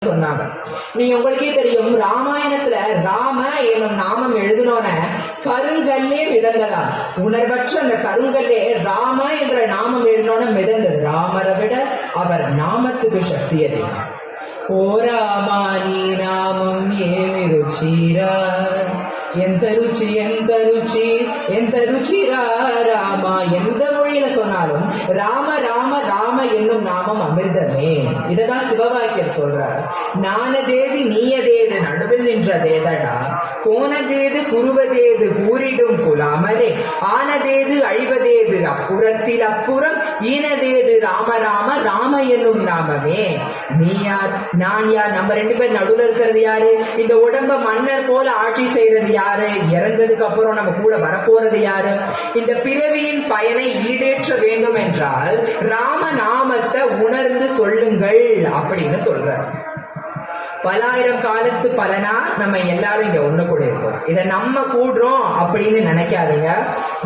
சொன்னாங்க. நீங்க உங்களுக்கே தெரியும், ராமாயணத்துல ராம என்னும் நாமம் எழுதினோன கருங்கல்லே மிதந்ததா. உணர்வற்ற அந்த கருங்கல்லே ராம என்ற நாமம் எழுதினோன மிதந்தது. ராமரை விட அவர் நாமத்துக்கு சக்தி அதிகம். ఓ రామా నీ నామం ఏమి రుచిరా, ఎంత ருச்சி ఎంత ருச்சி ఎంత ருச்சிரா ராமா. எந்த மொழியில சொன்னாலும் ராம ராம ராம என்னும் நாமம் அமிர்தமே. இததான் சிவவாக்கியர் சொல்றார். நானதேது நீயதேது நடுவில் நின்றதேதடா, கோனதேது குருவதேது கூறிடும் குலாமரே, ஆனதேது அழிவதேது அப்புறத்தில் அப்புறம், ஈனதேது ராம ராம ராம என்னும் நாமமே. நீ யார் நான் யார்? நம்ம 2 பேர் நடுவில் இருக்கிறது யாரு? இந்த உடம்ப மன்னர் போல ஆட்சி செய்யறது யாரு? இறந்ததுக்கு அப்புறம் நம்ம கூட வரப்போறது யாரு? இந்த பிறவியின் பயனை ஈடேற்ற வேண்டும் என்றால் ராம நாமத்தை உணர்ந்து சொல்லுங்கள் அப்படின்னு சொல்றார். பலாயிரம் காலத்து பலனா நம்ம எல்லாரும் இங்க ஒண்ணு கூட இருக்கோம். இதை நம்ம கூடுறோம் அப்படின்னு நினைக்காதீங்க.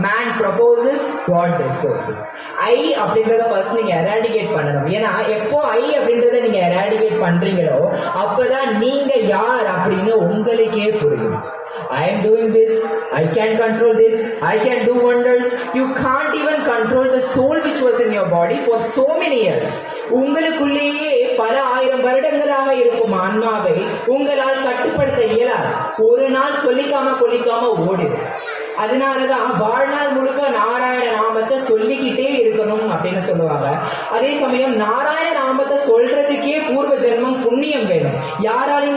Man proposes, God disposes. I அப்படின்றத ஃபர்ஸ்ட் நீங்க எராடிகேட் பண்ணணும். ஏன்னா எப்போ ஐ அப்படின்றத நீங்க எராடிகேட் பண்றீங்களோ அப்பதான் நீங்க யார் அப்படின்னு உங்களுக்கே புரியும். I am doing this, I can control this, I can do wonders. You can't even control the soul which was in your body for so many years. உங்களுக்குள்ளேயே பல ஆயிரம் வருடங்களாக இருக்கும் ஆன்மாவை உங்களால் கட்டுப்படுத்த இயலாது. ஒரு நாள் சொல்லிக்காம கொல்லிக்காம ஓடுது. அதனாலதான் வாழ்நாள் முழுக்க நாராயண நாமத்தை சொல்லிக்கிட்டே இருக்கணும் அப்படின்னு சொல்லுவாங்க. அதே சமயம் நாராயண நாமத்தை சொல்றதுக்கே பூர்வ ஜென்மம் புண்ணியம் வேணும். யாராலையும்